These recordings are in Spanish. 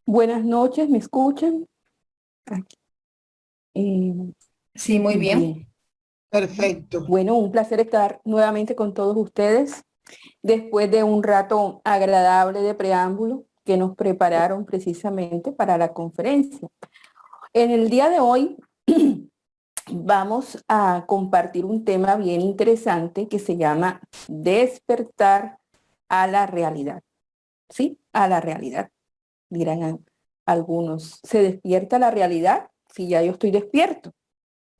Buenas noches, ¿me escuchan? Aquí. Eh, Sí, muy bien. bien. Perfecto. Bueno, un placer estar nuevamente con todos ustedes después de un rato agradable de preámbulo que nos prepararon precisamente para la conferencia. En el día de hoy vamos a compartir un tema bien interesante que se llama despertar a la realidad. ¿Sí? A la realidad. Dirán algunos, ¿se despierta la realidad? Si ya yo estoy despierto.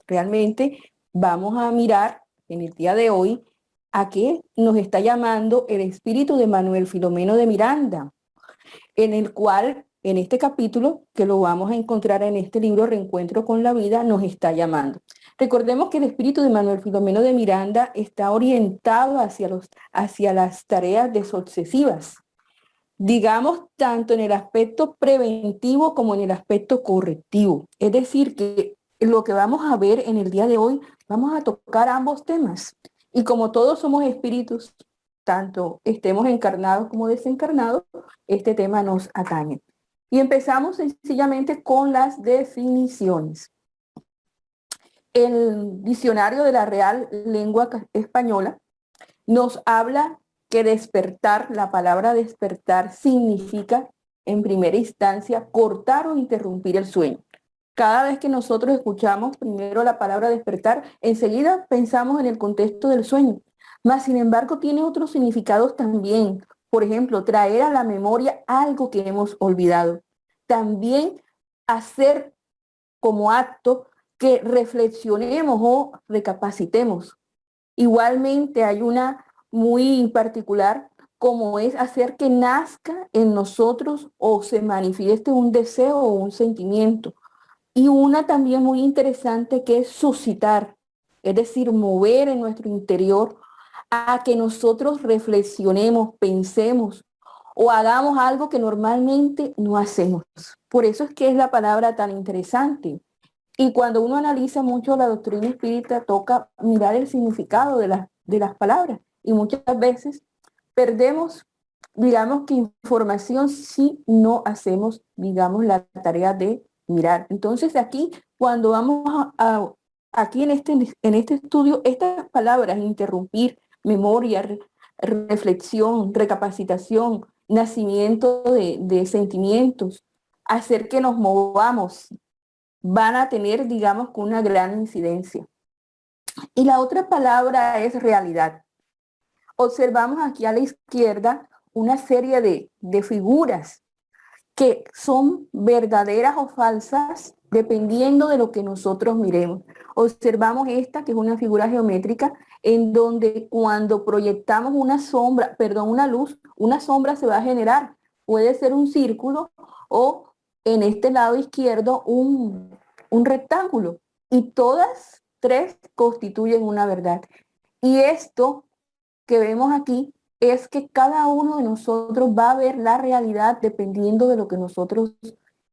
Realmente vamos a mirar en el día de hoy a qué nos está llamando el espíritu de Manuel Filomeno de Miranda, en el cual, en este capítulo, que lo vamos a encontrar en este libro Reencuentro con la Vida, nos está llamando. Recordemos que el espíritu de Manuel Filomeno de Miranda está orientado hacia las tareas desobsesivas, digamos, tanto en el aspecto preventivo como en el aspecto correctivo. Es decir, que lo que vamos a ver en el día de hoy, vamos a tocar ambos temas. Y como todos somos espíritus, tanto estemos encarnados como desencarnados, este tema nos atañe. Y empezamos sencillamente con las definiciones. El diccionario de la Real Lengua Española nos habla que despertar, la palabra despertar significa, en primera instancia, cortar o interrumpir el sueño. Cada vez que nosotros escuchamos primero la palabra despertar, enseguida pensamos en el contexto del sueño. Mas, sin embargo, tiene otros significados también. Por ejemplo, traer a la memoria algo que hemos olvidado. También hacer como acto que reflexionemos o recapacitemos. Igualmente hay una muy particular como es hacer que nazca en nosotros o se manifieste un deseo o un sentimiento. Y una también muy interesante que es suscitar, es decir, mover en nuestro interior a que nosotros reflexionemos, pensemos o hagamos algo que normalmente no hacemos. Por eso es que es la palabra tan interesante. Y cuando uno analiza mucho la doctrina espírita, toca mirar el significado de las palabras. Y muchas veces perdemos, digamos, que información si no hacemos, digamos, la tarea de mirar. Entonces aquí, cuando vamos aquí en este estudio, estas palabras, interrumpir, memoria, reflexión, recapacitación, nacimiento de sentimientos, hacer que nos movamos, van a tener, digamos, una gran incidencia. Y la otra palabra es realidad. Observamos aquí a la izquierda una serie de figuras que son verdaderas o falsas dependiendo de lo que nosotros miremos. Observamos esta, que es una figura geométrica, en donde cuando proyectamos una sombra, perdón, una luz, una sombra se va a generar. Puede ser un círculo o en este lado izquierdo un rectángulo. Y todas tres constituyen una verdad. Y esto que vemos aquí es que cada uno de nosotros va a ver la realidad dependiendo de lo que nosotros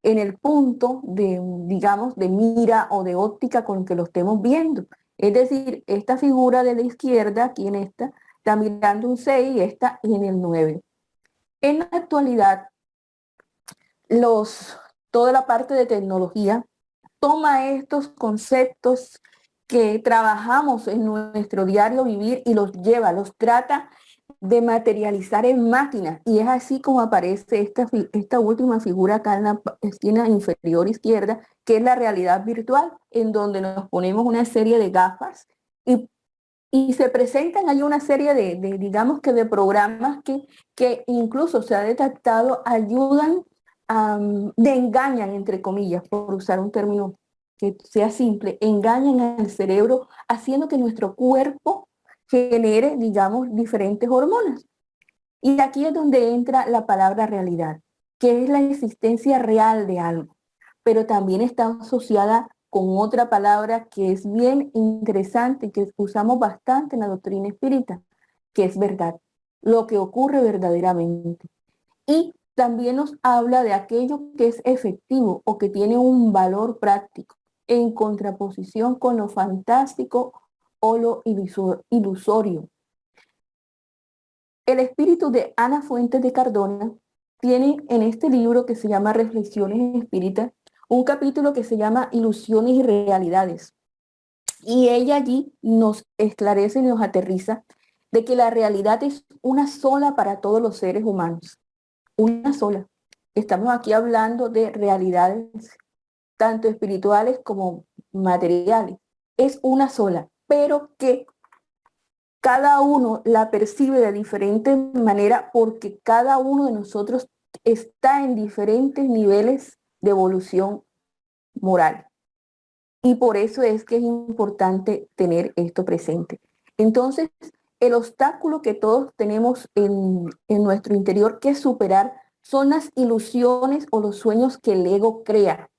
en el punto de, digamos, de mira o de óptica con que lo estemos viendo. Es decir, esta figura de la izquierda, aquí en esta, está mirando un 6 y esta en el 9. En la actualidad, toda la parte de tecnología toma estos conceptos que trabajamos en nuestro diario vivir y los lleva, los trata de materializar en máquinas. Y es así como aparece esta última figura acá en la esquina inferior izquierda, que es la realidad virtual, en donde nos ponemos una serie de gafas y, y se presentan ahí una serie digamos que de programas que incluso se ha detectado ayudan, de engañan, entre comillas, por usar un término que sea simple, engañan al cerebro haciendo que nuestro cuerpo genere, digamos, diferentes hormonas. Y aquí es donde entra la palabra realidad, que es la existencia real de algo, pero también está asociada con otra palabra que es bien interesante y que usamos bastante en la doctrina espírita, que es verdad, lo que ocurre verdaderamente. Y también nos habla de aquello que es efectivo o que tiene un valor práctico, en contraposición con lo fantástico o lo ilusorio. El espíritu de Ana Fuentes de Cardona tiene en este libro que se llama Reflexiones Espíritas, un capítulo que se llama Ilusiones y Realidades. Y ella allí nos esclarece y nos aterriza de que la realidad es una sola para todos los seres humanos. Una sola. Estamos aquí hablando de realidades tanto espirituales como materiales. Es una sola, pero que cada uno la percibe de diferente manera porque cada uno de nosotros está en diferentes niveles de evolución moral. Y por eso es que es importante tener esto presente. Entonces, el obstáculo que todos tenemos en nuestro interior que superar son las ilusiones o los sueños que el ego crea.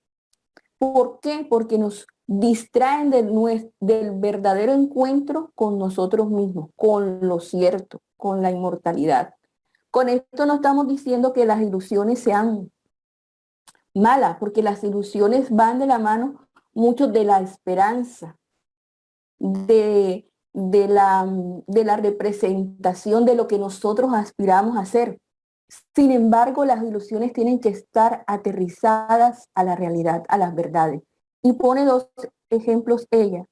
¿Por qué? Porque nos distraen del verdadero encuentro con nosotros mismos, con lo cierto, con la inmortalidad. Con esto no estamos diciendo que las ilusiones sean malas, porque las ilusiones van de la mano mucho de la esperanza, de la representación de lo que nosotros aspiramos a ser. Sin embargo, las ilusiones tienen que estar aterrizadas a la realidad, a las verdades. Y pone dos ejemplos ella.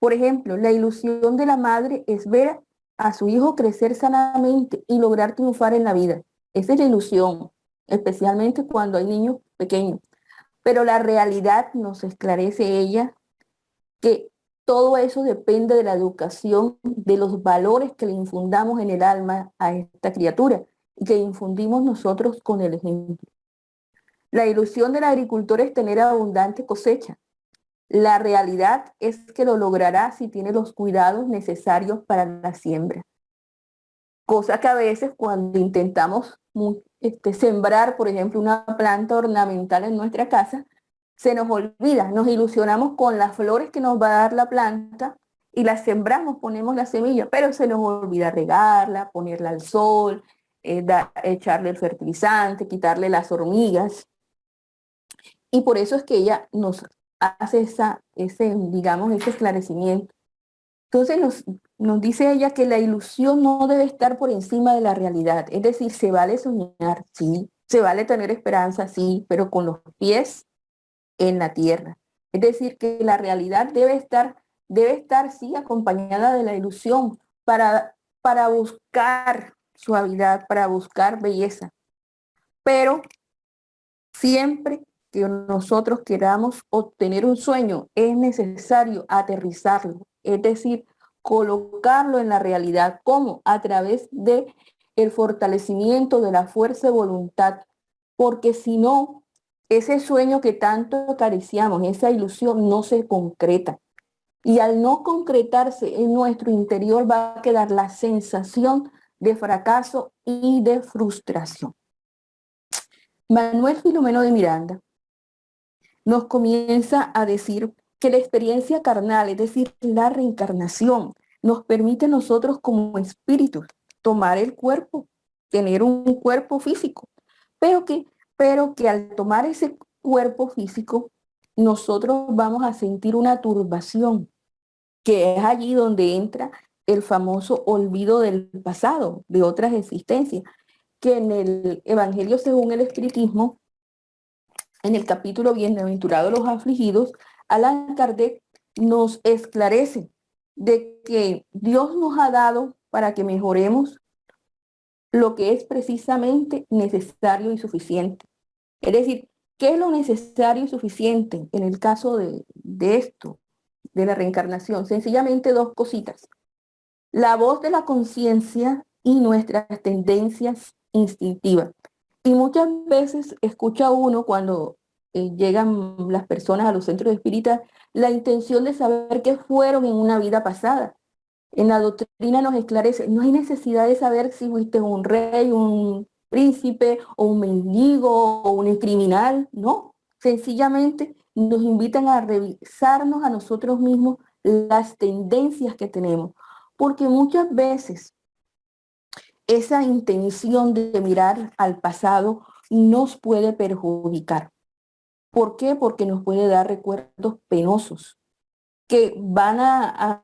Por ejemplo, la ilusión de la madre es ver a su hijo crecer sanamente y lograr triunfar en la vida. Esa es la ilusión, especialmente cuando hay niños pequeños. Pero la realidad nos esclarece ella que todo eso depende de la educación, de los valores que le infundamos en el alma a esta criatura y que infundimos nosotros con el ejemplo. La ilusión del agricultor es tener abundante cosecha. La realidad es que lo logrará si tiene los cuidados necesarios para la siembra. Cosa que a veces cuando intentamos sembrar, por ejemplo, una planta ornamental en nuestra casa, se nos olvida, nos ilusionamos con las flores que nos va a dar la planta y las sembramos, ponemos la semilla, pero se nos olvida regarla, ponerla al sol, echarle el fertilizante, quitarle las hormigas. Y por eso es que ella nos hace digamos, ese esclarecimiento. Entonces nos dice ella que la ilusión no debe estar por encima de la realidad. Es decir, se vale soñar, sí, se vale tener esperanza, sí, pero con los pies en la tierra. Es decir, que la realidad debe estar sí, acompañada de la ilusión para buscar suavidad, para buscar belleza. Pero siempre que nosotros queramos obtener un sueño, es necesario aterrizarlo, es decir, colocarlo en la realidad. ¿Cómo? A través de el fortalecimiento de la fuerza de voluntad, porque si no, ese sueño que tanto acariciamos, esa ilusión no se concreta. Y al no concretarse en nuestro interior va a quedar la sensación de fracaso y de frustración. Manuel Filomeno de Miranda nos comienza a decir que la experiencia carnal, es decir, la reencarnación, nos permite a nosotros como espíritus tomar el cuerpo, tener un cuerpo físico, pero que al tomar ese cuerpo físico, nosotros vamos a sentir una turbación, que es allí donde entra el famoso olvido del pasado, de otras existencias, que en el Evangelio según el Espiritismo, en el capítulo Bienaventurados los afligidos, Allan Kardec nos esclarece de que Dios nos ha dado para que mejoremos lo que es precisamente necesario y suficiente. Es decir, ¿qué es lo necesario y suficiente en el caso de esto, de la reencarnación? Sencillamente dos cositas. La voz de la conciencia y nuestras tendencias instintivas. Y muchas veces escucha uno cuando llegan las personas a los centros espíritas la intención de saber qué fueron en una vida pasada. En la doctrina nos esclarece, no hay necesidad de saber si fuiste un rey, un príncipe o un mendigo o un criminal, no. Sencillamente nos invitan a revisarnos a nosotros mismos las tendencias que tenemos, porque muchas veces esa intención de mirar al pasado nos puede perjudicar. ¿Por qué? Porque nos puede dar recuerdos penosos que van a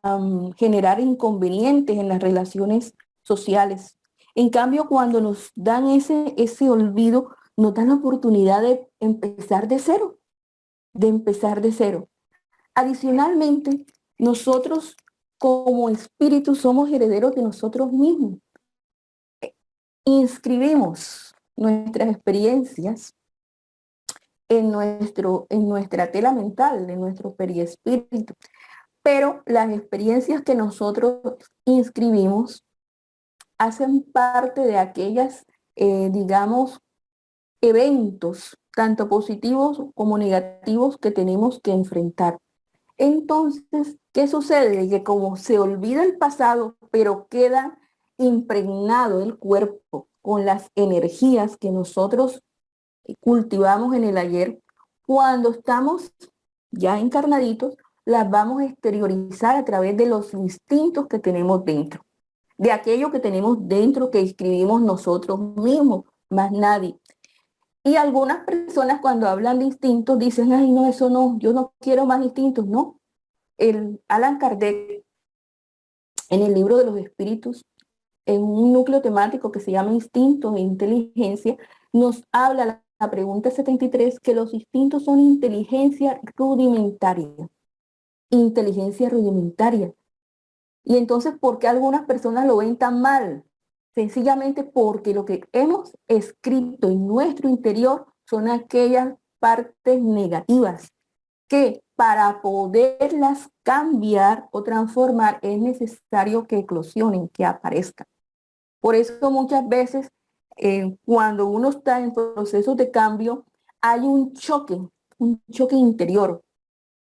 generar inconvenientes en las relaciones sociales. En cambio, cuando nos dan ese olvido, nos dan la oportunidad de empezar de cero, de empezar de cero. Adicionalmente, nosotros como espíritu somos herederos de nosotros mismos. Inscribimos nuestras experiencias en nuestra tela mental, en nuestro perispíritu. Pero las experiencias que nosotros inscribimos hacen parte de aquellas, digamos, eventos, tanto positivos como negativos, que tenemos que enfrentar. Entonces, ¿qué sucede? Que como se olvida el pasado, pero queda impregnado el cuerpo con las energías que nosotros cultivamos en el ayer, cuando estamos ya encarnaditos, las vamos a exteriorizar a través de los instintos que tenemos dentro, de aquello que tenemos dentro que escribimos nosotros mismos, más nadie. Y algunas personas cuando hablan de instintos dicen, ay, no, eso no, yo no quiero más instintos. No, el Allan Kardec, en el libro de los espíritus, en un núcleo temático que se llama Instintos e Inteligencia, nos habla la pregunta 73, que los instintos son inteligencia rudimentaria. Inteligencia rudimentaria. Y entonces, ¿por qué algunas personas lo ven tan mal? Sencillamente porque lo que hemos escrito en nuestro interior son aquellas partes negativas que para poderlas cambiar o transformar es necesario que eclosionen, que aparezcan. Por eso muchas veces cuando uno está en procesos de cambio, hay un choque interior,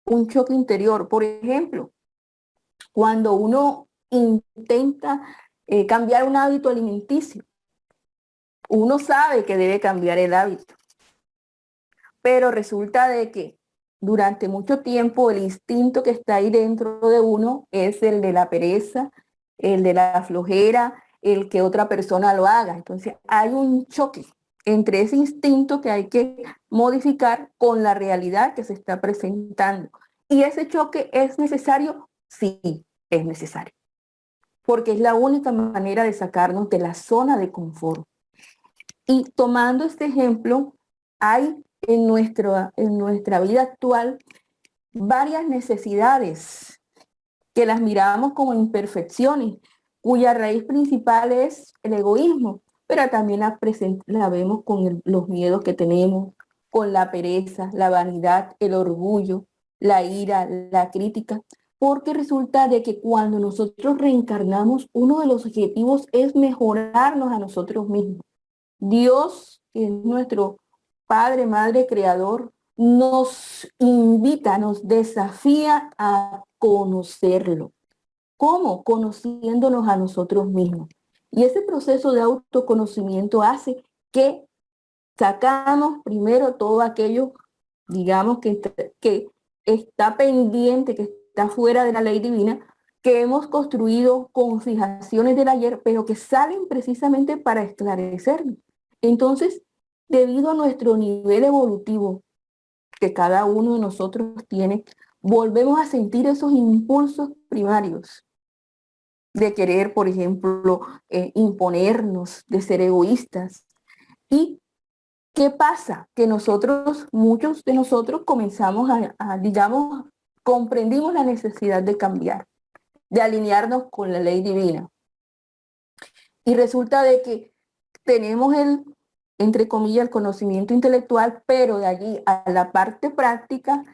un choque interior. Por ejemplo, cuando uno intenta cambiar un hábito alimenticio, uno sabe que debe cambiar el hábito, pero resulta de que durante mucho tiempo el instinto que está ahí dentro de uno es el de la pereza, el de la flojera, el que otra persona lo haga. Entonces hay un choque entre ese instinto que hay que modificar con la realidad que se está presentando. ¿Y ese choque es necesario? Sí, es necesario, porque es la única manera de sacarnos de la zona de confort. Y tomando este ejemplo, hay en nuestra vida actual varias necesidades que las miramos como imperfecciones, cuya raíz principal es el egoísmo, pero también la vemos con los miedos que tenemos, con la pereza, la vanidad, el orgullo, la ira, la crítica, porque resulta de que cuando nosotros reencarnamos, uno de los objetivos es mejorarnos a nosotros mismos. Dios, que es nuestro Padre, Madre, Creador, nos invita, nos desafía a conocerlo. ¿Cómo? Conociéndonos a nosotros mismos. Y ese proceso de autoconocimiento hace que sacamos primero todo aquello, digamos, que está pendiente, que está fuera de la ley divina, que hemos construido con fijaciones del ayer, pero que salen precisamente para esclarecernos. Entonces, debido a nuestro nivel evolutivo que cada uno de nosotros tiene, volvemos a sentir esos impulsos primarios de querer, por ejemplo, imponernos, de ser egoístas. ¿Y qué pasa? Que nosotros, muchos de nosotros comenzamos digamos, comprendimos la necesidad de cambiar, de alinearnos con la ley divina. Y resulta de que tenemos entre comillas, el conocimiento intelectual, pero de allí a la parte práctica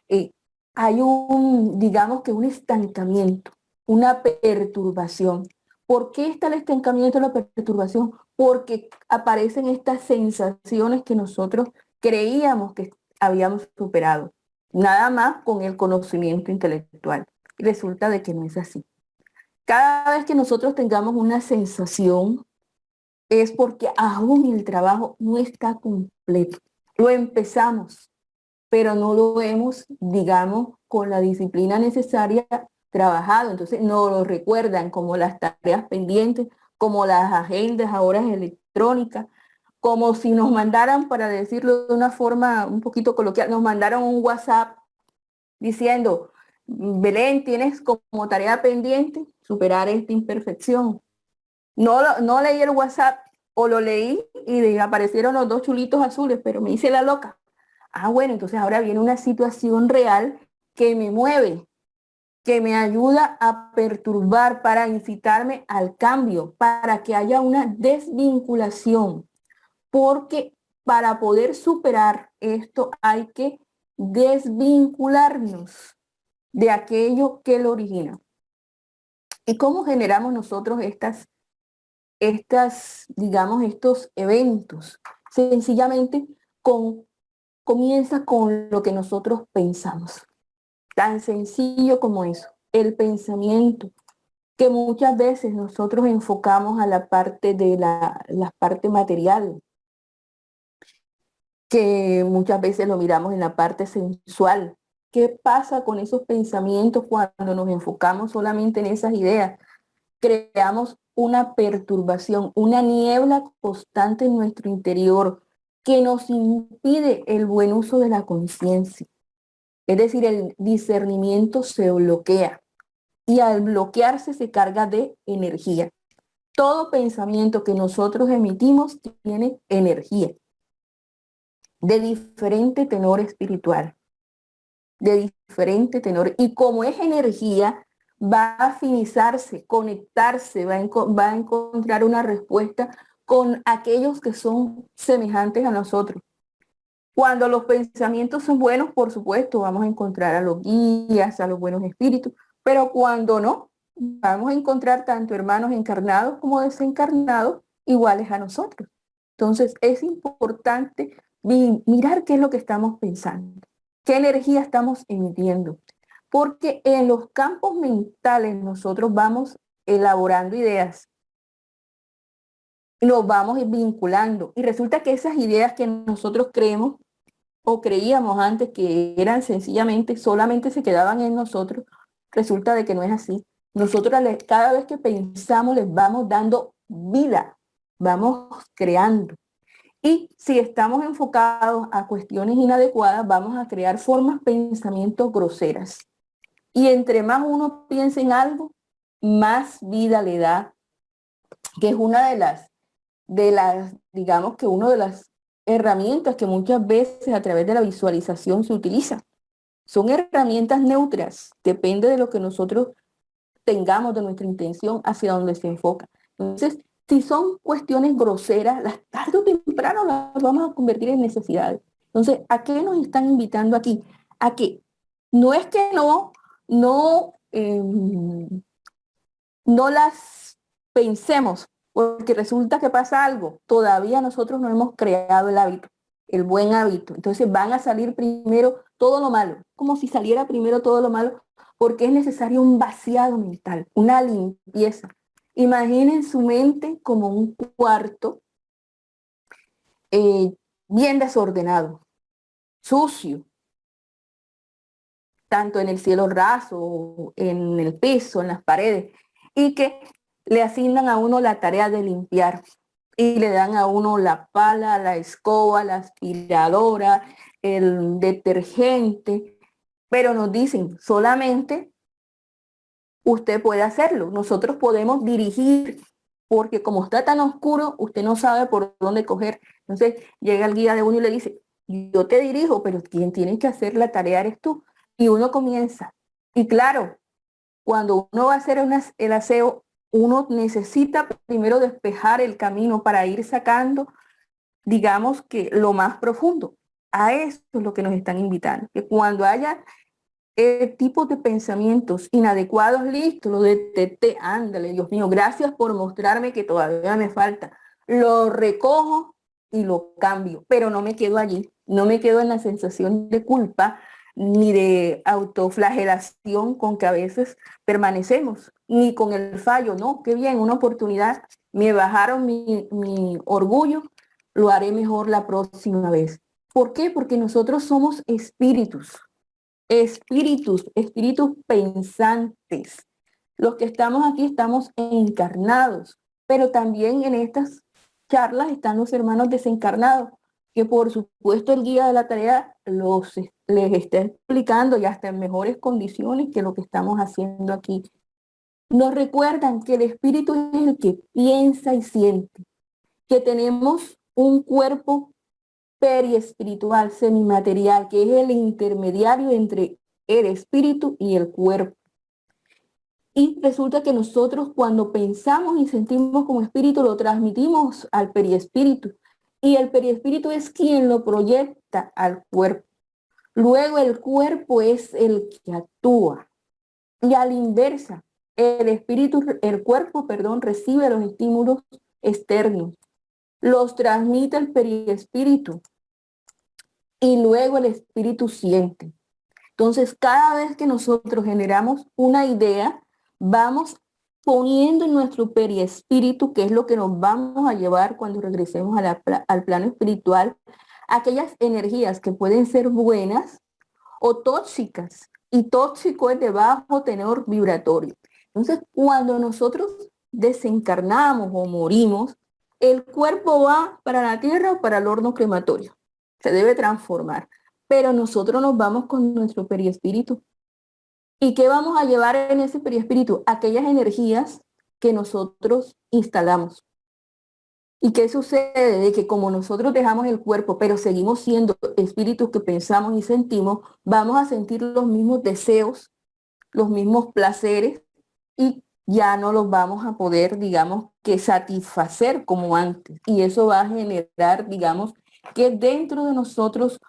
hay digamos que un estancamiento, una perturbación. ¿Por qué está el estancamiento y la perturbación? Porque aparecen estas sensaciones que nosotros creíamos que habíamos superado, nada más con el conocimiento intelectual. Y resulta de que no es así. Cada vez que nosotros tengamos una sensación, es porque aún el trabajo no está completo. Lo empezamos, pero no lo hemos, digamos, con la disciplina necesaria trabajado. Entonces no lo recuerdan como las tareas pendientes, como las agendas ahora electrónicas, como si nos mandaran, para decirlo de una forma un poquito coloquial, nos mandaron un WhatsApp diciendo, Belén, tienes como tarea pendiente superar esta imperfección. No leí el WhatsApp o lo leí y aparecieron los dos chulitos azules, pero me hice la loca. Ah, bueno, entonces ahora viene una situación real que me mueve, que me ayuda a perturbar para incitarme al cambio, para que haya una desvinculación, porque para poder superar esto hay que desvincularnos de aquello que lo origina. ¿Y cómo generamos nosotros digamos, estos eventos? Sencillamente comienza con lo que nosotros pensamos. Tan sencillo como eso, el pensamiento, que muchas veces nosotros enfocamos a la parte de la parte material, que muchas veces lo miramos en la parte sensual. ¿Qué pasa con esos pensamientos cuando nos enfocamos solamente en esas ideas? Creamos una perturbación, una niebla constante en nuestro interior que nos impide el buen uso de la conciencia. Es decir, el discernimiento se bloquea y al bloquearse se carga de energía. Todo pensamiento que nosotros emitimos tiene energía de diferente tenor espiritual, de diferente tenor. Y como es energía, va a afinizarse, conectarse, va a encontrar una respuesta con aquellos que son semejantes a nosotros. Cuando los pensamientos son buenos, por supuesto, vamos a encontrar a los guías, a los buenos espíritus, pero cuando no, vamos a encontrar tanto hermanos encarnados como desencarnados iguales a nosotros. Entonces, es importante mirar qué es lo que estamos pensando, qué energía estamos emitiendo, porque en los campos mentales nosotros vamos elaborando ideas, nos vamos vinculando y resulta que esas ideas que nosotros creemos o creíamos antes que eran sencillamente, solamente se quedaban en nosotros, resulta de que no es así. Nosotros cada vez que pensamos les vamos dando vida, vamos creando. Y si estamos enfocados a cuestiones inadecuadas, vamos a crear formas, pensamientos groseras. Y entre más uno piensa en algo, más vida le da, que es una digamos que una de las herramientas que muchas veces a través de la visualización se utiliza. Son herramientas neutras, depende de lo que nosotros tengamos, de nuestra intención, hacia donde se enfoca. Entonces, si son cuestiones groseras, las tarde o temprano las vamos a convertir en necesidades. Entonces, ¿a qué nos están invitando aquí? A que no es que no las pensemos, porque resulta que pasa algo. Todavía nosotros no hemos creado el hábito, el buen hábito. Entonces van a salir primero todo lo malo, como si saliera primero todo lo malo, porque es necesario un vaciado mental, una limpieza. Imaginen su mente como un cuarto eh, bien desordenado, sucio, tanto en el cielo raso, en el piso, en las paredes, y que le asignan a uno la tarea de limpiar y le dan a uno la pala, la escoba, la aspiradora, el detergente, pero nos dicen solamente usted puede hacerlo, nosotros podemos dirigir, porque como está tan oscuro, usted no sabe por dónde coger. Entonces llega el guía de uno y le dice, yo te dirijo, pero quien tiene que hacer la tarea eres tú. Y uno comienza. Y claro, cuando uno va a hacer el aseo, uno necesita primero despejar el camino para ir sacando, digamos que lo más profundo. A eso es lo que nos están invitando, que cuando haya tipos de pensamientos inadecuados, listo, lo detecté, ándale, Dios mío, gracias por mostrarme que todavía me falta. Lo recojo y lo cambio, pero no me quedo allí, no me quedo en la sensación de culpa ni de autoflagelación con que a veces permanecemos, ni con el fallo, no, qué bien, una oportunidad, me bajaron mi orgullo, lo haré mejor la próxima vez. ¿Por qué? Porque nosotros somos espíritus pensantes. Los que estamos aquí estamos encarnados, pero también en estas charlas están los hermanos desencarnados, que por supuesto el guía de la tarea les está explicando y hasta en mejores condiciones que lo que estamos haciendo aquí. Nos recuerdan que el espíritu es el que piensa y siente, que tenemos un cuerpo periespiritual, semimaterial, que es el intermediario entre el espíritu y el cuerpo. Y resulta que nosotros cuando pensamos y sentimos como espíritu lo transmitimos al periespíritu y el periespíritu es quien lo proyecta al cuerpo. Luego el cuerpo es el que actúa y a la inversa, el cuerpo, perdón, recibe los estímulos externos, los transmite el periespíritu y luego el espíritu siente. Entonces, cada vez que nosotros generamos una idea, vamos poniendo en nuestro periespíritu, que es lo que nos vamos a llevar cuando regresemos al plano espiritual, aquellas energías que pueden ser buenas o tóxicas. Y tóxico es de bajo tenor vibratorio. Entonces, cuando nosotros desencarnamos o morimos, el cuerpo va para la tierra o para el horno crematorio. Se debe transformar. Pero nosotros nos vamos con nuestro periespíritu. ¿Y qué vamos a llevar en ese periespíritu? Aquellas energías que nosotros instalamos. ¿Y qué sucede? De que como nosotros dejamos el cuerpo, pero seguimos siendo espíritus que pensamos y sentimos, vamos a sentir los mismos deseos, los mismos placeres y ya no los vamos a poder, digamos, que satisfacer como antes. Y eso va a generar, digamos, que dentro de nosotros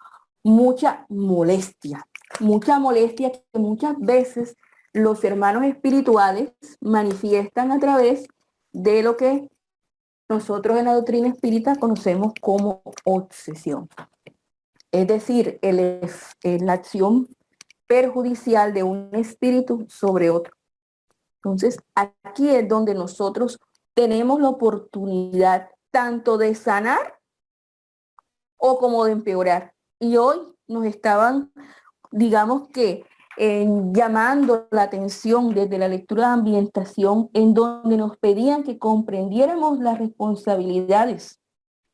mucha molestia que muchas veces los hermanos espirituales manifiestan a través de lo que nosotros en la doctrina espírita conocemos como obsesión. Es decir, la acción perjudicial de un espíritu sobre otro. Entonces, aquí es donde nosotros tenemos la oportunidad tanto de sanar o como de empeorar. Y hoy nos estaban, digamos que, llamando la atención desde la lectura de ambientación, en donde nos pedían que comprendiéramos las responsabilidades,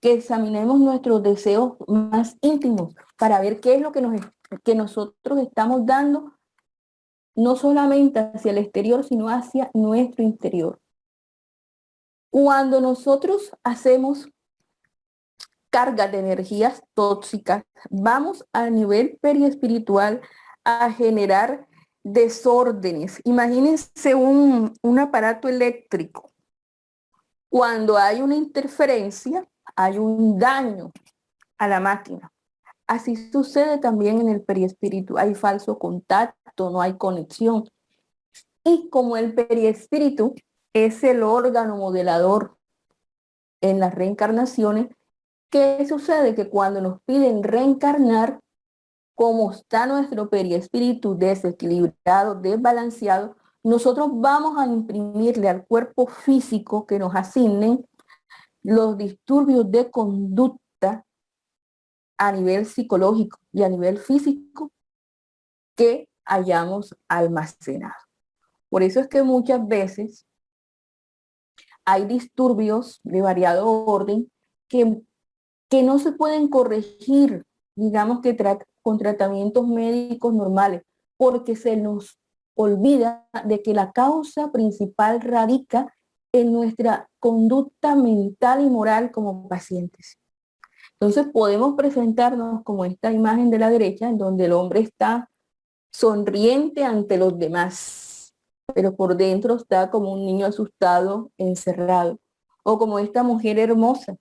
que examinemos nuestros deseos más íntimos para ver qué es lo que nosotros estamos dando, no solamente hacia el exterior, sino hacia nuestro interior. Cuando nosotros hacemos cargas de energías tóxicas, vamos a nivel periespiritual a generar desórdenes. Imagínense un aparato eléctrico. Cuando hay una interferencia, hay un daño a la máquina. Así sucede también en el periespíritu. Hay falso contacto, no hay conexión. Y como el periespíritu es el órgano modelador en las reencarnaciones, ¿qué sucede? Que cuando nos piden reencarnar, como está nuestro periespíritu desequilibrado, desbalanceado, nosotros vamos a imprimirle al cuerpo físico que nos asignen los disturbios de conducta a nivel psicológico y a nivel físico que hayamos almacenado. Por eso es que muchas veces hay disturbios de variado orden que no se pueden corregir, digamos que con tratamientos médicos normales, porque se nos olvida de que la causa principal radica en nuestra conducta mental y moral como pacientes. Entonces podemos presentarnos como esta imagen de la derecha, en donde el hombre está sonriente ante los demás, pero por dentro está como un niño asustado, encerrado, o como esta mujer hermosa,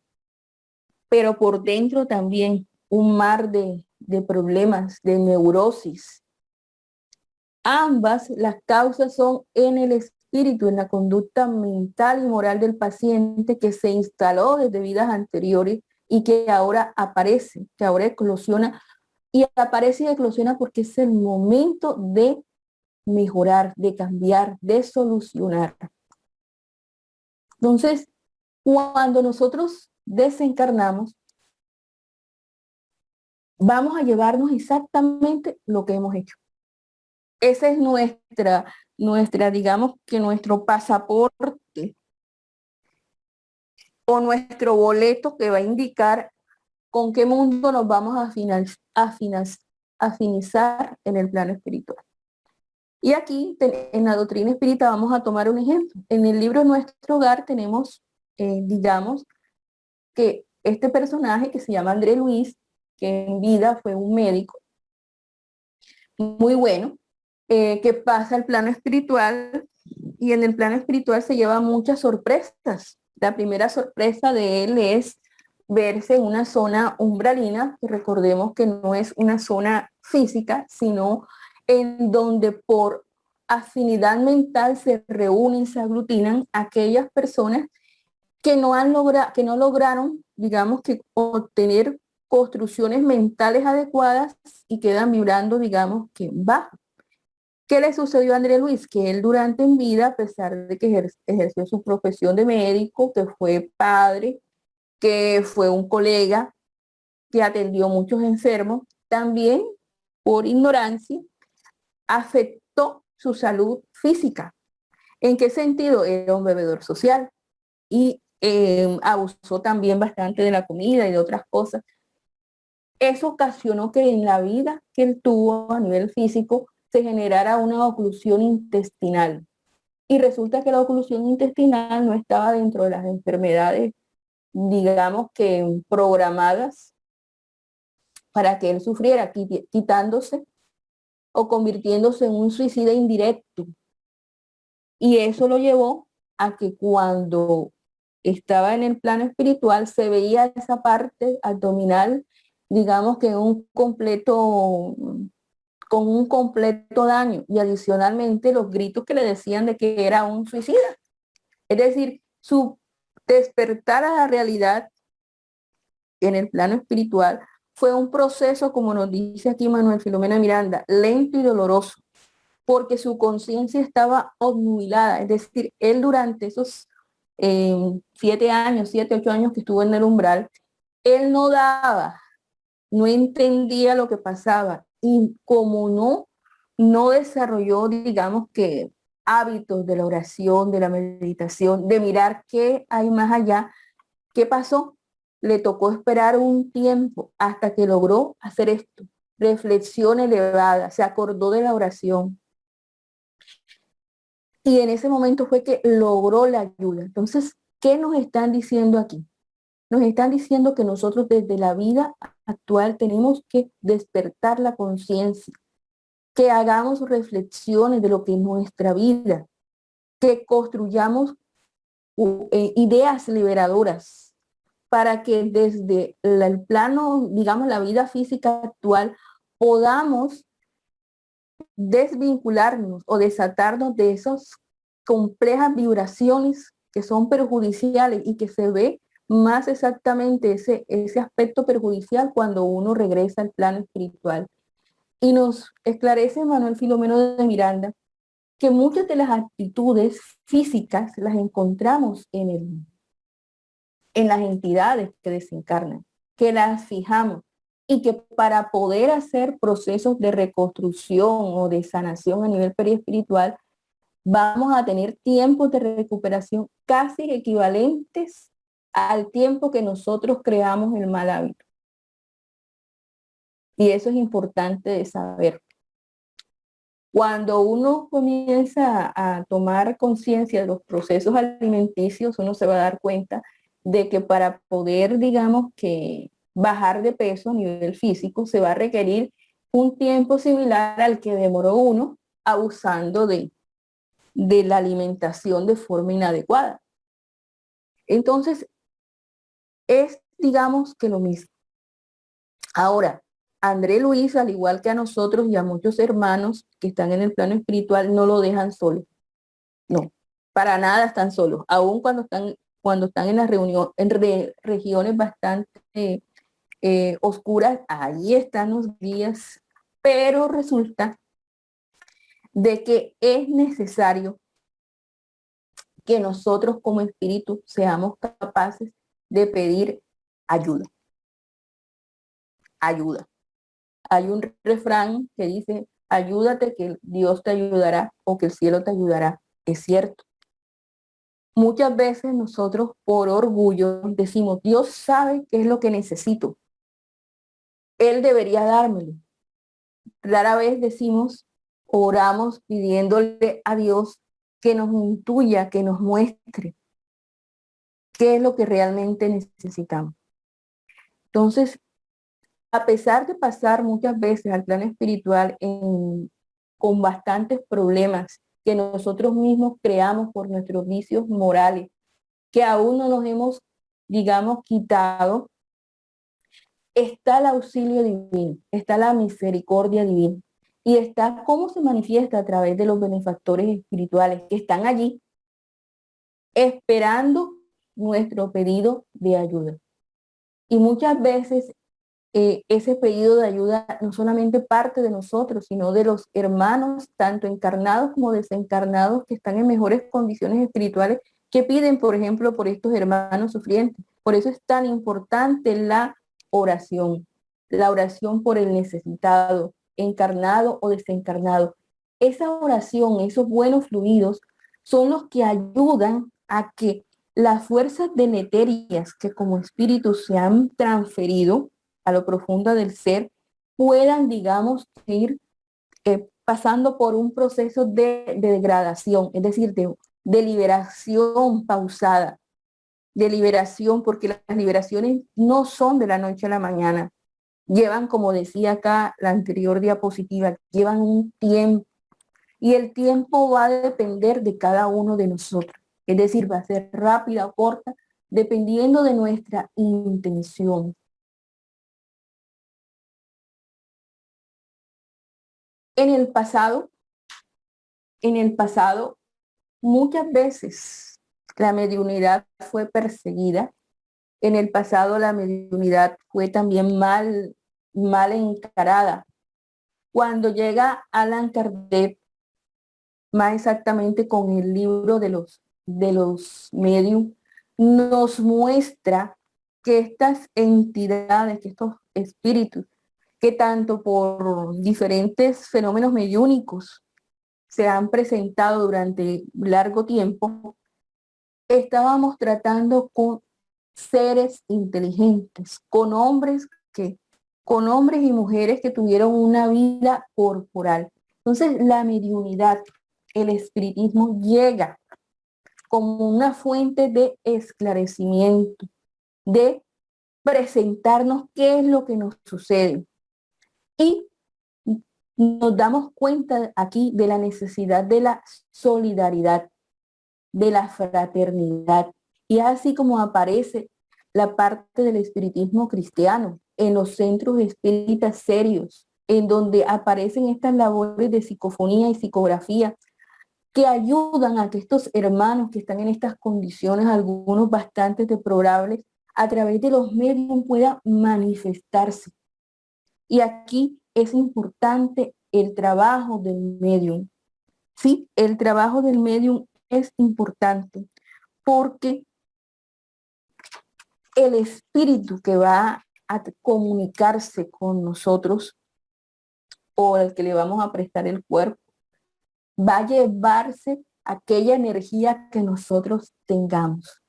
pero por dentro también un mar de problemas, de neurosis. Ambas, las causas son en el espíritu, en la conducta mental y moral del paciente que se instaló desde vidas anteriores y que ahora aparece, que ahora eclosiona, y aparece y eclosiona porque es el momento de mejorar, de cambiar, de solucionar. Entonces, cuando nosotros desencarnamos, vamos a llevarnos exactamente lo que hemos hecho. Esa es nuestra, digamos que nuestro pasaporte o nuestro boleto que va a indicar con qué mundo nos vamos a afinizar en el plano espiritual. Y aquí en la doctrina espírita vamos a tomar un ejemplo. En el libro Nuestro Hogar tenemos, digamos, que este personaje que se llama André Luis, que en vida fue un médico muy bueno, que pasa al plano espiritual y en el plano espiritual se lleva muchas sorpresas. La primera sorpresa de él es verse en una zona umbralina, que recordemos que no es una zona física, sino en donde por afinidad mental se reúnen, se aglutinan aquellas personas que que no lograron, digamos, que obtener construcciones mentales adecuadas y quedan vibrando, digamos, que bajo. ¿Qué le sucedió a André Luis? Que él durante en vida, a pesar de que ejerció su profesión de médico, que fue padre, que fue un colega, que atendió muchos enfermos, también por ignorancia afectó su salud física. ¿En qué sentido? Era un bebedor social y abusó también bastante de la comida y de otras cosas. Eso ocasionó que en la vida que él tuvo a nivel físico se generara una oclusión intestinal. Y resulta que la oclusión intestinal no estaba dentro de las enfermedades, digamos que programadas para que él sufriera, quitándose o convirtiéndose en un suicida indirecto. Y eso lo llevó a que cuando estaba en el plano espiritual se veía esa parte abdominal, digamos que con un completo daño y adicionalmente los gritos que le decían de que era un suicida. Es decir, su despertar a la realidad en el plano espiritual fue un proceso, como nos dice aquí Manuel Filomena Miranda, lento y doloroso, porque su conciencia estaba obnubilada. Es decir, él durante esos 7 8 años que estuvo en el umbral, él no entendía lo que pasaba y como no desarrolló, digamos que hábitos de la oración, de la meditación, de mirar qué hay más allá, ¿qué pasó? Le tocó esperar un tiempo hasta que logró hacer esto, reflexión elevada, se acordó de la oración. Y en ese momento fue que logró la ayuda. Entonces, ¿qué nos están diciendo aquí? Nos están diciendo que nosotros desde la vida actual tenemos que despertar la conciencia, que hagamos reflexiones de lo que es nuestra vida, que construyamos ideas liberadoras para que desde el plano, digamos, la vida física actual, podamos desvincularnos o desatarnos de esas complejas vibraciones que son perjudiciales y que se ve más exactamente ese aspecto perjudicial cuando uno regresa al plano espiritual. Y nos esclarece Manuel Filomeno de Miranda que muchas de las actitudes físicas las encontramos en las entidades que desencarnan, que las fijamos y que para poder hacer procesos de reconstrucción o de sanación a nivel periespiritual, vamos a tener tiempos de recuperación casi equivalentes al tiempo que nosotros creamos el mal hábito. Y eso es importante de saber. Cuando uno comienza a tomar conciencia de los procesos alimenticios, uno se va a dar cuenta de que para poder, digamos, que bajar de peso a nivel físico, se va a requerir un tiempo similar al que demoró uno abusando de la alimentación de forma inadecuada. Entonces, es, digamos, que lo mismo. Ahora, André Luis, al igual que a nosotros y a muchos hermanos que están en el plano espiritual, no lo dejan solo. No, para nada están solos. Aún cuando están en la reunión, regiones bastante oscuras, ahí están los guías, pero resulta de que es necesario que nosotros como espíritu seamos capaces de pedir ayuda. Ayuda. Hay un refrán que dice, ayúdate que Dios te ayudará o que el cielo te ayudará. Es cierto. Muchas veces nosotros por orgullo decimos, Dios sabe qué es lo que necesito. Él debería dármelo. Rara vez decimos oramos pidiéndole a Dios que nos intuya, que nos muestre qué es lo que realmente necesitamos. Entonces, a pesar de pasar muchas veces al plano espiritual con bastantes problemas que nosotros mismos creamos por nuestros vicios morales, que aún no nos hemos, digamos, quitado, está el auxilio divino, está la misericordia divina y está cómo se manifiesta a través de los benefactores espirituales que están allí esperando nuestro pedido de ayuda. Y muchas veces ese pedido de ayuda no solamente parte de nosotros, sino de los hermanos, tanto encarnados como desencarnados, que están en mejores condiciones espirituales, que piden, por ejemplo, por estos hermanos sufrientes. Por eso es tan importante la oración por el necesitado, encarnado o desencarnado. Esa oración, esos buenos fluidos, son los que ayudan a que las fuerzas deleterias que como espíritus se han transferido a lo profundo del ser, puedan, digamos, ir pasando por un proceso de degradación, es decir, de liberación pausada, de liberación, porque las liberaciones no son de la noche a la mañana, llevan, como decía acá la anterior diapositiva, llevan un tiempo, y el tiempo va a depender de cada uno de nosotros, es decir, va a ser rápida o corta, dependiendo de nuestra intención. En el pasado, muchas veces la mediunidad fue perseguida. En el pasado la mediunidad fue también mal encarada. Cuando llega Allan Kardec, más exactamente con el libro de los medium, nos muestra que estas entidades, que estos espíritus, que tanto por diferentes fenómenos mediúnicos se han presentado durante largo tiempo, estábamos tratando con seres inteligentes, con hombres y mujeres que tuvieron una vida corporal. Entonces, la mediunidad, el espiritismo llega como una fuente de esclarecimiento, de presentarnos qué es lo que nos sucede. Y nos damos cuenta aquí de la necesidad de la solidaridad, de la fraternidad. Y así como aparece la parte del espiritismo cristiano en los centros espíritas serios, en donde aparecen estas labores de psicofonía y psicografía que ayudan a que estos hermanos que están en estas condiciones, algunos bastante deplorables, a través de los medios puedan manifestarse. Y aquí es importante el trabajo del medium. Sí, el trabajo del medium es importante porque el espíritu que va a comunicarse con nosotros o el que le vamos a prestar el cuerpo va a llevarse aquella energía que nosotros tengamos.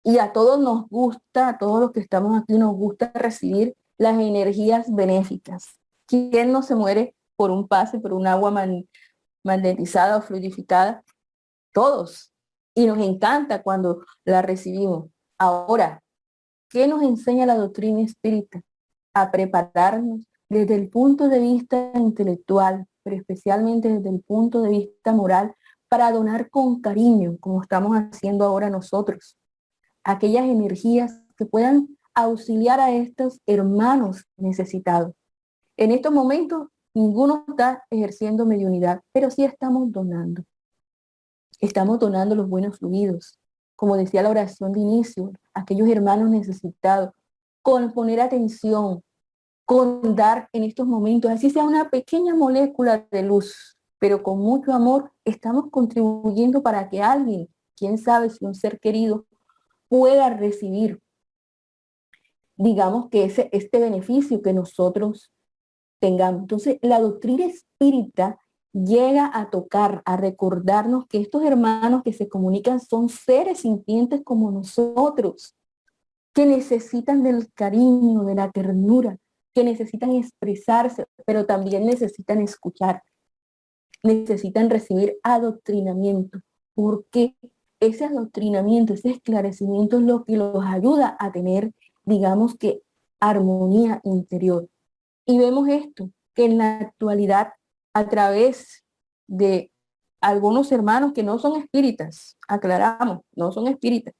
Y a todos nos gusta, a todos los que estamos aquí nos gusta recibir las energías benéficas. ¿Quién no se muere por un pase, por un agua magnetizada o fluidificada? Todos. Y nos encanta cuando la recibimos. Ahora, ¿qué nos enseña la doctrina espírita? A prepararnos desde el punto de vista intelectual, pero especialmente desde el punto de vista moral, para donar con cariño, como estamos haciendo ahora nosotros, aquellas energías que puedan auxiliar a estos hermanos necesitados. En estos momentos, ninguno está ejerciendo mediunidad, pero sí estamos donando. Estamos donando los buenos fluidos, como decía la oración de inicio, aquellos hermanos necesitados, con poner atención, con dar en estos momentos, así sea una pequeña molécula de luz, pero con mucho amor estamos contribuyendo para que alguien, quién sabe si un ser querido, pueda recibir, digamos que este beneficio que nosotros tengamos. Entonces, la doctrina espírita llega a tocar, a recordarnos que estos hermanos que se comunican son seres sintientes como nosotros, que necesitan del cariño, de la ternura, que necesitan expresarse, pero también necesitan escuchar. necesitan recibir adoctrinamiento, porque ese adoctrinamiento, ese esclarecimiento es lo que los ayuda a tener, digamos que, armonía interior. Y vemos esto, que en la actualidad, a través de algunos hermanos que no son espíritas, aclaramos, no son espíritas,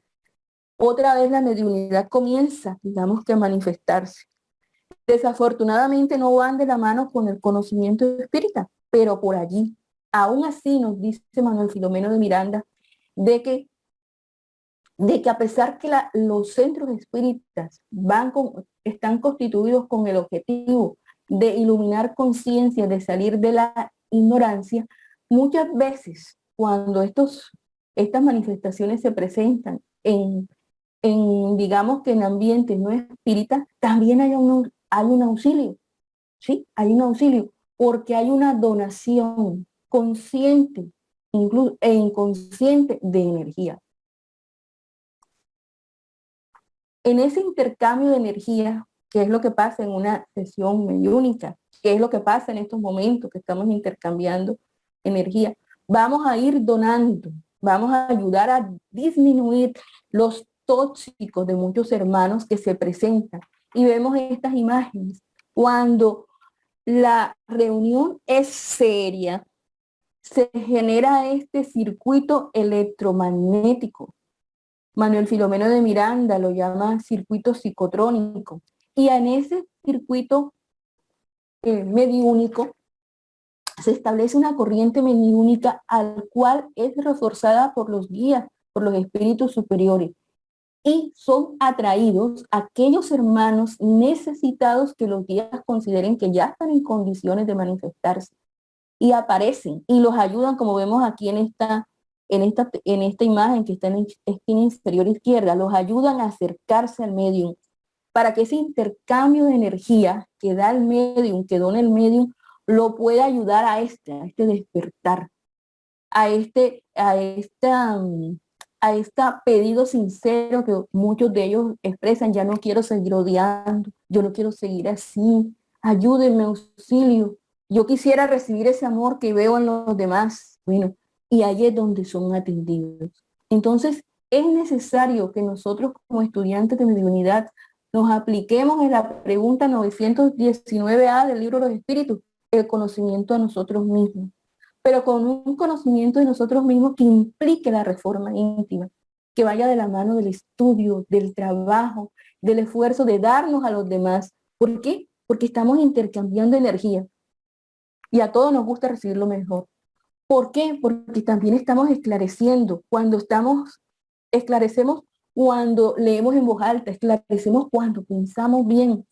otra vez la mediunidad comienza, digamos que a manifestarse. Desafortunadamente no van de la mano con el conocimiento espírita, pero por allí, aún así nos dice Manuel Filomeno de Miranda, de que, a pesar que los centros espíritas están constituidos con el objetivo de iluminar conciencia, de salir de la ignorancia, muchas veces cuando estas manifestaciones se presentan digamos que en ambientes no espíritas, también hay un auxilio, ¿sí? Hay un auxilio, porque hay una donación consciente incluso, e inconsciente de energía. En ese intercambio de energía, ¿qué es lo que pasa en una sesión mediúnica? ¿Qué es lo que pasa en estos momentos que estamos intercambiando energía? Vamos a ir donando, vamos a ayudar a disminuir los tóxicos de muchos hermanos que se presentan. Y vemos estas imágenes. Cuando la reunión es seria, se genera este circuito electromagnético. Manuel Filomeno de Miranda lo llama circuito psicotrónico. Y en ese circuito mediúnico se establece una corriente mediúnica al cual es reforzada por los guías, por los espíritus superiores. Y son atraídos aquellos hermanos necesitados que los guías consideren que ya están en condiciones de manifestarse. Y aparecen y los ayudan, como vemos aquí en esta imagen que está en la esquina inferior izquierda, los ayudan a acercarse al medium para que ese intercambio de energía que da el medium, que dona el medium, lo pueda ayudar a este despertar, a este pedido sincero que muchos de ellos expresan: ya no quiero seguir odiando, yo no quiero seguir así, ayúdenme, auxilio, yo quisiera recibir ese amor que veo en los demás. Bueno, y ahí es donde son atendidos. Entonces, es necesario que nosotros como estudiantes de mediunidad nos apliquemos en la pregunta 919A del libro de los espíritus, el conocimiento a nosotros mismos, pero con un conocimiento de nosotros mismos que implique la reforma íntima, que vaya de la mano del estudio, del trabajo, del esfuerzo de darnos a los demás. ¿Por qué? Porque estamos intercambiando energía y a todos nos gusta recibir lo mejor. ¿Por qué? Porque también estamos esclareciendo. Esclarecemos cuando leemos en voz alta, esclarecemos cuando pensamos bien,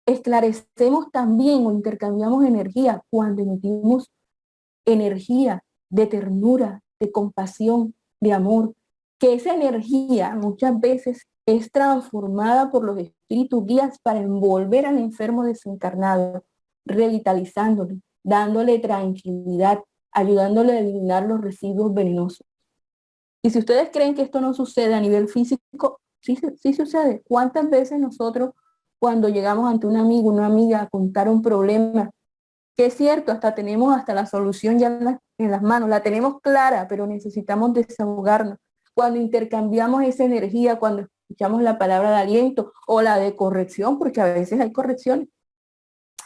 esclarecemos también o intercambiamos energía cuando emitimos energía de ternura, de compasión, de amor, que esa energía muchas veces es transformada por los espíritus guías para envolver al enfermo desencarnado, revitalizándole, dándole tranquilidad, ayudándole a eliminar los residuos venenosos. Y si ustedes creen que esto no sucede a nivel físico, sí sucede. ¿Cuántas veces nosotros, cuando llegamos ante un amigo, una amiga, a contar un problema, que es cierto, tenemos hasta la solución ya en las manos, la tenemos clara, pero necesitamos desahogarnos? Cuando intercambiamos esa energía, cuando escuchamos la palabra de aliento o la de corrección, porque a veces hay correcciones,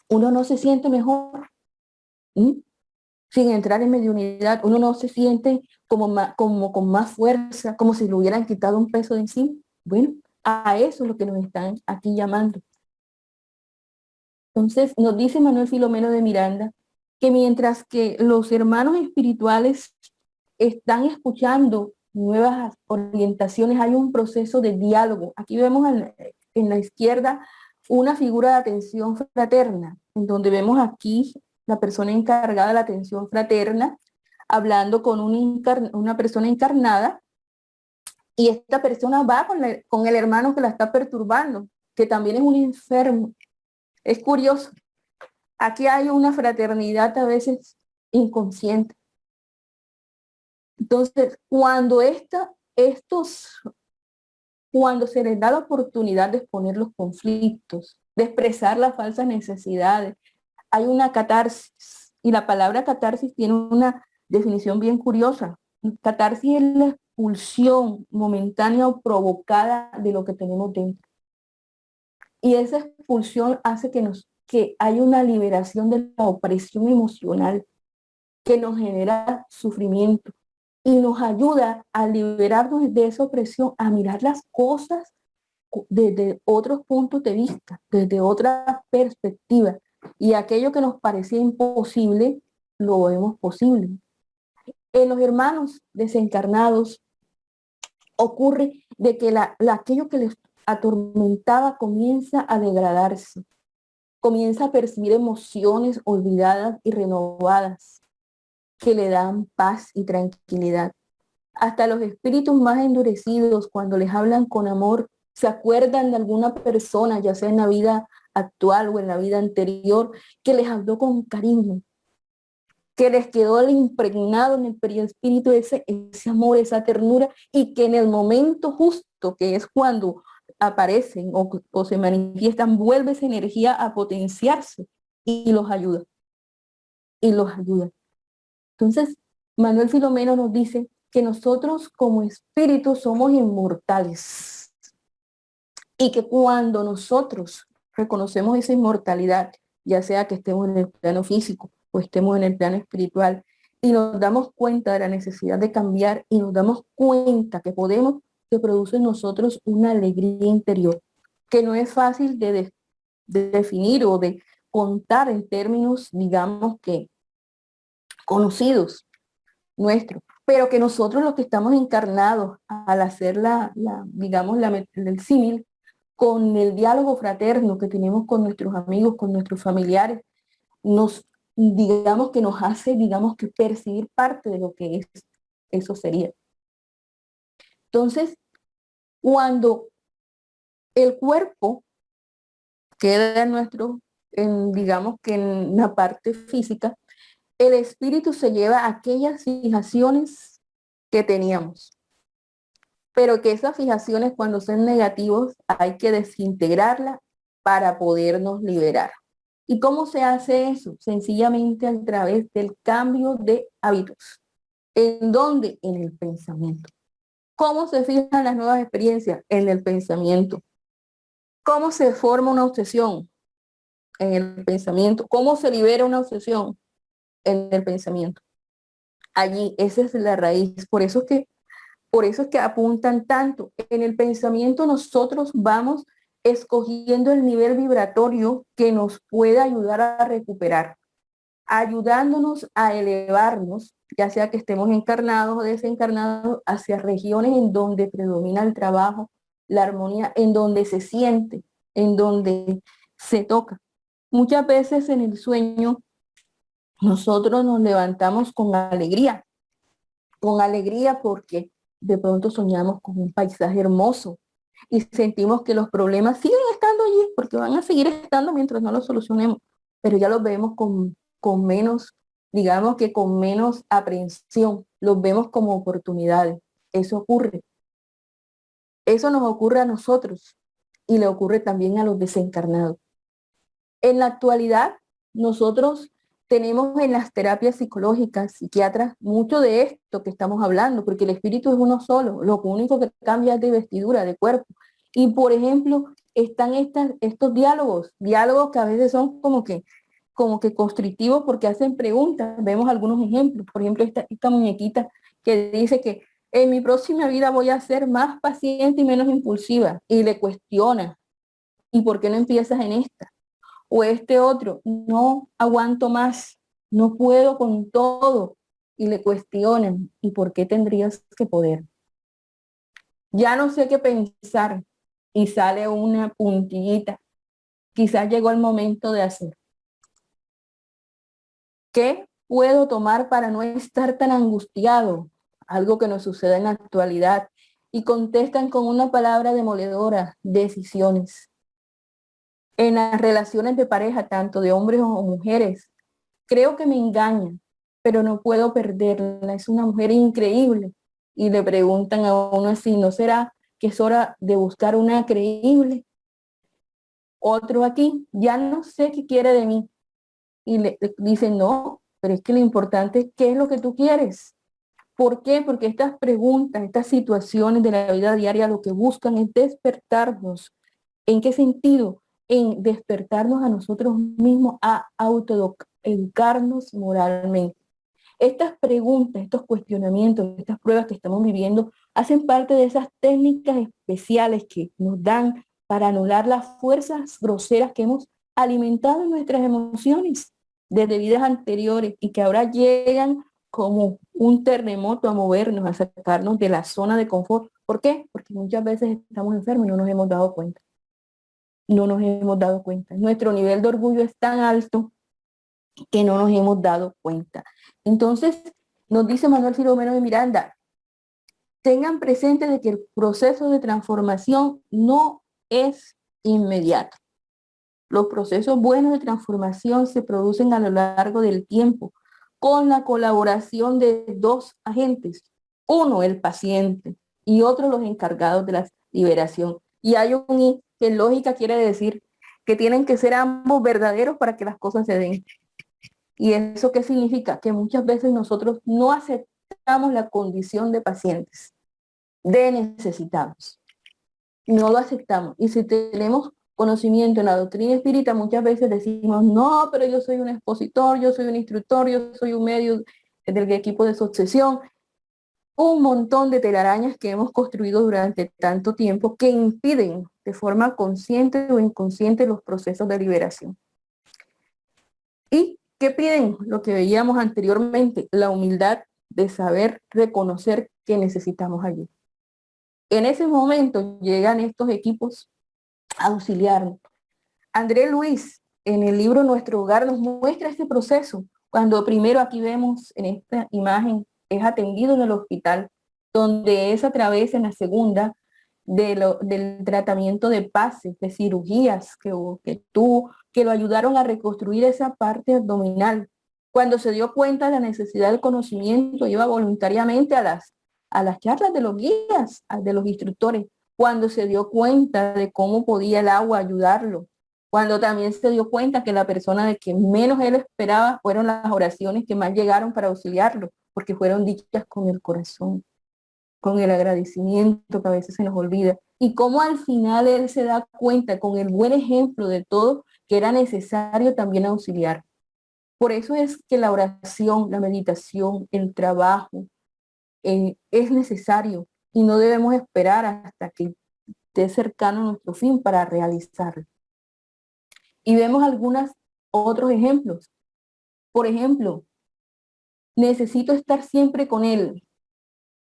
uno no se siente mejor. Sin entrar en mediunidad, uno no se siente como con más fuerza, como si le hubieran quitado un peso de encima. Bueno, a eso es lo que nos están aquí llamando. Entonces, nos dice Manuel Filomeno de Miranda que mientras que los hermanos espirituales están escuchando nuevas orientaciones, hay un proceso de diálogo. Aquí vemos en la izquierda una figura de atención fraterna, en donde vemos aquí la persona encargada de la atención fraterna hablando con una persona encarnada, y esta persona va con el hermano que la está perturbando, que también es un enfermo. Es curioso. Aquí hay una fraternidad a veces inconsciente. Entonces, cuando se les da la oportunidad de exponer los conflictos, de expresar las falsas necesidades, hay una catarsis, Y la palabra catarsis tiene una definición bien curiosa. Catarsis es la expulsión momentánea o provocada de lo que tenemos dentro. Y esa expulsión hace que haya una liberación de la opresión emocional que nos genera sufrimiento y nos ayuda a liberarnos de esa opresión, a mirar las cosas desde otros puntos de vista, desde otra perspectiva. Y aquello que nos parecía imposible, lo vemos posible. En los hermanos desencarnados ocurre de que aquello que les atormentaba comienza a degradarse, comienza a percibir emociones olvidadas y renovadas que le dan paz y tranquilidad. Hasta los espíritus más endurecidos, cuando les hablan con amor, se acuerdan de alguna persona, ya sea en la vida actual o en la vida anterior, que les habló con cariño, que les quedó impregnado en el perispíritu ese amor, esa ternura, y que en el momento justo, que es cuando aparecen o se manifiestan, vuelve esa energía a potenciarse y los ayuda. Y los ayuda. Entonces, Manuel Filomeno nos dice que nosotros como espíritus somos inmortales y que cuando nosotros reconocemos esa inmortalidad, ya sea que estemos en el plano físico o estemos en el plano espiritual, y nos damos cuenta de la necesidad de cambiar y nos damos cuenta que se produce en nosotros una alegría interior, que no es fácil de definir o de contar en términos, digamos que conocidos nuestros, pero que nosotros los que estamos encarnados al hacer el símil con el diálogo fraterno que tenemos con nuestros amigos, con nuestros familiares, digamos que nos hace, digamos que percibir parte de lo que eso sería. Entonces, cuando el cuerpo queda digamos que en la parte física, el espíritu se lleva aquellas fijaciones que teníamos. Pero que esas fijaciones, cuando son negativos, hay que desintegrarlas para podernos liberar. ¿Y cómo se hace eso? Sencillamente a través del cambio de hábitos. ¿En dónde? En el pensamiento. ¿Cómo se fijan las nuevas experiencias? En el pensamiento. ¿Cómo se forma una obsesión? En el pensamiento. ¿Cómo se libera una obsesión? En el pensamiento. Allí, esa es la raíz. Por eso es que apuntan tanto. En el pensamiento nosotros vamos escogiendo el nivel vibratorio que nos pueda ayudar a recuperar, ayudándonos a elevarnos, ya sea que estemos encarnados o desencarnados, hacia regiones en donde predomina el trabajo, la armonía, en donde se siente, en donde se toca. Muchas veces en el sueño nosotros nos levantamos con alegría porque de pronto soñamos con un paisaje hermoso y sentimos que los problemas siguen estando allí porque van a seguir estando mientras no los solucionemos, pero ya los vemos con menos, digamos que con menos aprehensión, los vemos como oportunidades. Eso ocurre. Eso nos ocurre a nosotros y le ocurre también a los desencarnados. En la actualidad, nosotros tenemos en las terapias psicológicas, psiquiatras, mucho de esto que estamos hablando, porque el espíritu es uno solo, lo único que cambia es de vestidura, de cuerpo. Y por ejemplo, están estos diálogos que a veces son como que constrictivos porque hacen preguntas. Vemos algunos ejemplos, por ejemplo, esta muñequita que dice que en mi próxima vida voy a ser más paciente y menos impulsiva, y le cuestiona, ¿y por qué no empiezas en esta? O este otro, no aguanto más, no puedo con todo, y le cuestionan, ¿y por qué tendrías que poder? Ya no sé qué pensar, y sale una puntillita. Quizás llegó el momento de hacer. ¿Qué puedo tomar para no estar tan angustiado? Algo que nos sucede en la actualidad. Y contestan con una palabra demoledora: decisiones. En las relaciones de pareja, tanto de hombres o mujeres, creo que me engaña, pero no puedo perderla. Es una mujer increíble. Y le preguntan a uno así, ¿no será que es hora de buscar una creíble? Otro aquí, ya no sé qué quiere de mí. Y le dicen, no, pero es que lo importante es qué es lo que tú quieres. ¿Por qué? Porque estas preguntas, estas situaciones de la vida diaria lo que buscan es despertarnos. ¿En qué sentido? En despertarnos a nosotros mismos, a autoeducarnos moralmente. Estas preguntas, estos cuestionamientos, estas pruebas que estamos viviendo, hacen parte de esas técnicas especiales que nos dan para anular las fuerzas groseras que hemos alimentado en nuestras emociones desde vidas anteriores y que ahora llegan como un terremoto a movernos, a sacarnos de la zona de confort. ¿Por qué? Porque muchas veces estamos enfermos y no nos hemos dado cuenta. No nos hemos dado cuenta. Nuestro nivel de orgullo es tan alto que no nos hemos dado cuenta. Entonces, nos dice Manuel Filomeno de Miranda, tengan presente de que el proceso de transformación no es inmediato. Los procesos buenos de transformación se producen a lo largo del tiempo con la colaboración de dos agentes, uno el paciente y otro los encargados de la liberación. Y hay un "y" que en lógica quiere decir que tienen que ser ambos verdaderos para que las cosas se den. ¿Y eso qué significa? Que muchas veces nosotros no aceptamos la condición de pacientes, de necesitados. No lo aceptamos. Y si tenemos conocimiento en la doctrina espírita, muchas veces decimos, no, pero yo soy un expositor, yo soy un instructor, yo soy un medio del equipo de sucesión. Un montón de telarañas que hemos construido durante tanto tiempo que impiden de forma consciente o inconsciente los procesos de liberación. ¿Y qué piden? Lo que veíamos anteriormente, la humildad de saber reconocer que necesitamos ayuda. En ese momento llegan estos equipos a auxiliarnos. André Luis, en el libro Nuestro Hogar, nos muestra este proceso. Cuando primero aquí vemos en esta imagen, es atendido en el hospital, donde es a través en la segunda del tratamiento de pases, de cirugías que tuvo, que lo ayudaron a reconstruir esa parte abdominal. Cuando se dio cuenta de la necesidad del conocimiento, iba voluntariamente a las charlas de los guías, de los instructores. Cuando se dio cuenta de cómo podía el agua ayudarlo. Cuando también se dio cuenta que la persona de que menos él esperaba fueron las oraciones que más llegaron para auxiliarlo, porque fueron dichas con el corazón, con el agradecimiento que a veces se nos olvida. Y cómo al final él se da cuenta con el buen ejemplo de todo que era necesario también auxiliar. Por eso es que la oración, la meditación, el trabajo es necesario y no debemos esperar hasta que esté cercano nuestro fin para realizarlo. Y vemos algunos otros ejemplos. Por ejemplo, necesito estar siempre con él.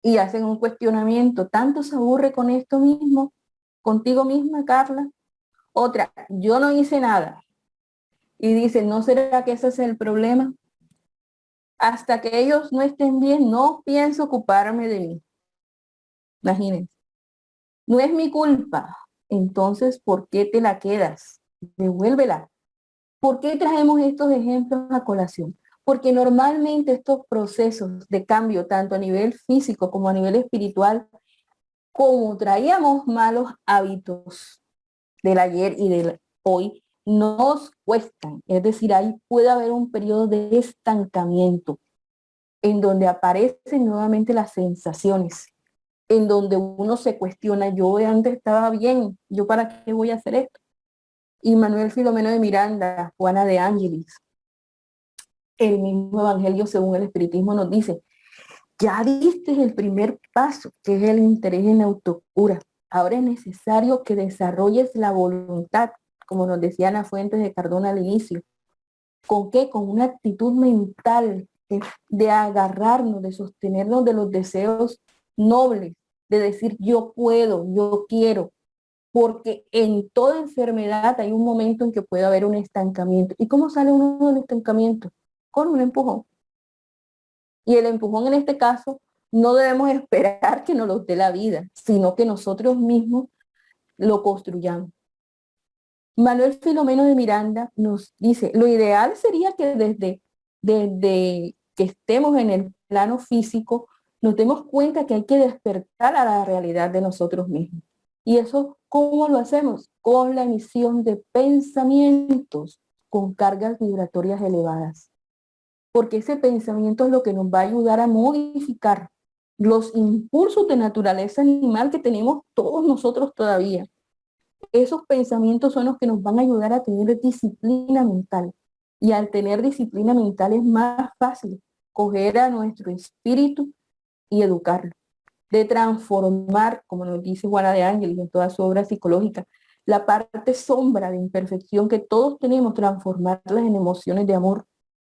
Y hacen un cuestionamiento. ¿Tanto se aburre con esto mismo? ¿Contigo misma, Carla? Otra, yo no hice nada. Y dice, ¿no será que ese es el problema? Hasta que ellos no estén bien, no pienso ocuparme de mí. Imagínense. No es mi culpa. Entonces, ¿por qué te la quedas? Devuélvela. ¿Por qué traemos estos ejemplos a colación? Porque normalmente estos procesos de cambio, tanto a nivel físico como a nivel espiritual, como traíamos malos hábitos del ayer y del hoy, nos cuestan. Es decir, ahí puede haber un periodo de estancamiento en donde aparecen nuevamente las sensaciones, en donde uno se cuestiona, yo antes estaba bien, ¿yo para qué voy a hacer esto? Y Manuel Filomeno de Miranda, Juana de Ángelis, el mismo Evangelio según el Espiritismo nos dice, ya diste el primer paso, que es el interés en la autocura. Ahora es necesario que desarrolles la voluntad, como nos decía Ana Fuentes de Cardona al inicio. ¿Con qué? Con una actitud mental de agarrarnos, de sostenernos de los deseos nobles, de decir yo puedo, yo quiero, porque en toda enfermedad hay un momento en que puede haber un estancamiento. ¿Y cómo sale uno del estancamiento? Con un empujón. Y el empujón en este caso no debemos esperar que nos lo dé la vida, sino que nosotros mismos lo construyamos. Manuel Filomeno de Miranda nos dice, lo ideal sería que desde que estemos en el plano físico, nos demos cuenta que hay que despertar a la realidad de nosotros mismos. ¿Y eso cómo lo hacemos? Con la emisión de pensamientos con cargas vibratorias elevadas. porque ese pensamiento es lo que nos va a ayudar a modificar los impulsos de naturaleza animal que tenemos todos nosotros todavía. Esos pensamientos son los que nos van a ayudar a tener disciplina mental. Y al tener disciplina mental es más fácil coger a nuestro espíritu y educarlo. De transformar, como nos dice Juana de Ángeles en toda su obra psicológica, la parte sombra de imperfección que todos tenemos, transformarlas en emociones de amor,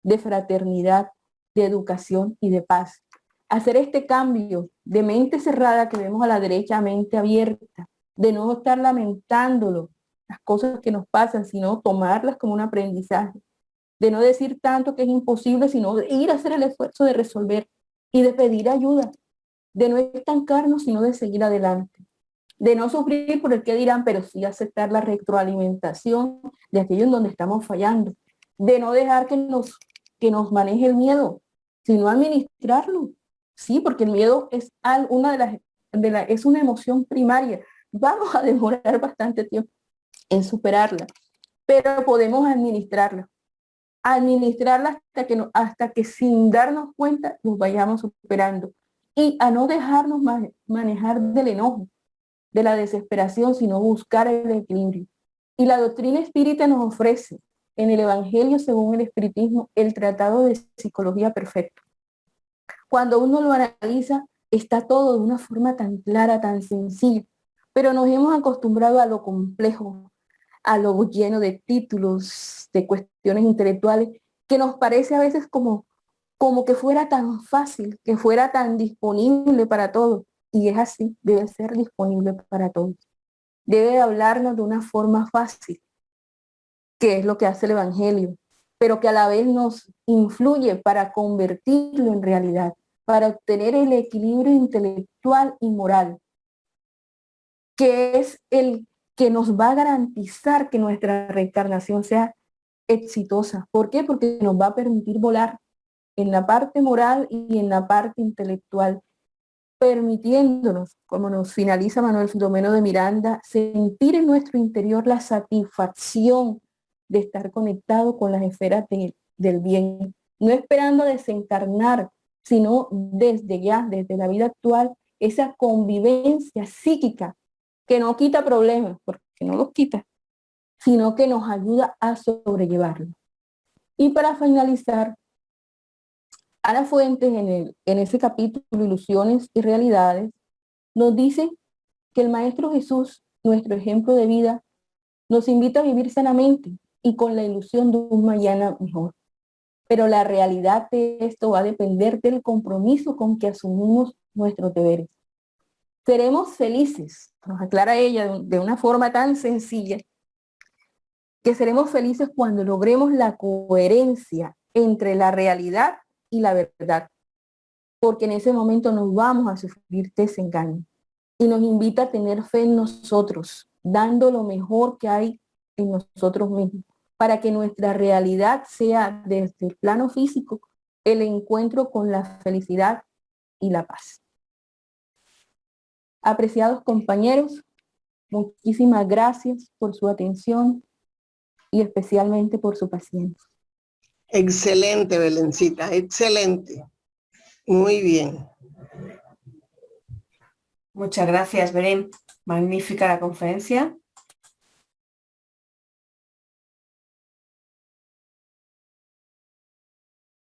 de fraternidad, de educación y de paz. Hacer este cambio de mente cerrada que vemos a la derecha a mente abierta, de no estar lamentándolo, las cosas que nos pasan, sino tomarlas como un aprendizaje, de no decir tanto que es imposible, sino de ir a hacer el esfuerzo de resolver y de pedir ayuda, de no estancarnos, sino de seguir adelante, de no sufrir por el que dirán, pero sí aceptar la retroalimentación de aquello en donde estamos fallando, de no dejar que nos maneje el miedo, sino administrarlo. Sí, porque el miedo es es una emoción primaria. Vamos a demorar bastante tiempo en superarla, pero podemos administrarla hasta que sin darnos cuenta nos vayamos superando y a no dejarnos manejar del enojo, de la desesperación, sino buscar el equilibrio. Y la doctrina espírita nos ofrece en el Evangelio, según el espiritismo, el tratado de psicología perfecto. Cuando uno lo analiza, está todo de una forma tan clara, tan sencilla, pero nos hemos acostumbrado a lo complejo, a lo lleno de títulos, de cuestiones intelectuales, que nos parece a veces como que fuera tan fácil, que fuera tan disponible para todos. Y es así, debe ser disponible para todos. Debe hablarnos de una forma fácil, que es lo que hace el Evangelio, pero que a la vez nos influye para convertirlo en realidad, para obtener el equilibrio intelectual y moral, que es el que nos va a garantizar que nuestra reencarnación sea exitosa. ¿Por qué? Porque nos va a permitir volar en la parte moral y en la parte intelectual, permitiéndonos, como nos finaliza Manuel Filomeno de Miranda, sentir en nuestro interior la satisfacción de estar conectado con las esferas del bien, no esperando desencarnar, sino desde ya, desde la vida actual, esa convivencia psíquica que no quita problemas, porque no los quita, sino que nos ayuda a sobrellevarlo. Y para finalizar, Ana Fuentes en ese capítulo Ilusiones y Realidades nos dice que el Maestro Jesús, nuestro ejemplo de vida, nos invita a vivir sanamente y con la ilusión de un mañana mejor. Pero la realidad de esto va a depender del compromiso con que asumimos nuestros deberes. Seremos felices, nos aclara ella de una forma tan sencilla, que seremos felices cuando logremos la coherencia entre la realidad y la verdad, porque en ese momento nos vamos a sufrir desengaño y nos invita a tener fe en nosotros, dando lo mejor que hay en nosotros mismos, para que nuestra realidad sea desde el plano físico el encuentro con la felicidad y la paz. Apreciados compañeros, muchísimas gracias por su atención y especialmente por su paciencia. Excelente, Belencita, excelente. Muy bien. Muchas gracias, Belén. Magnífica la conferencia.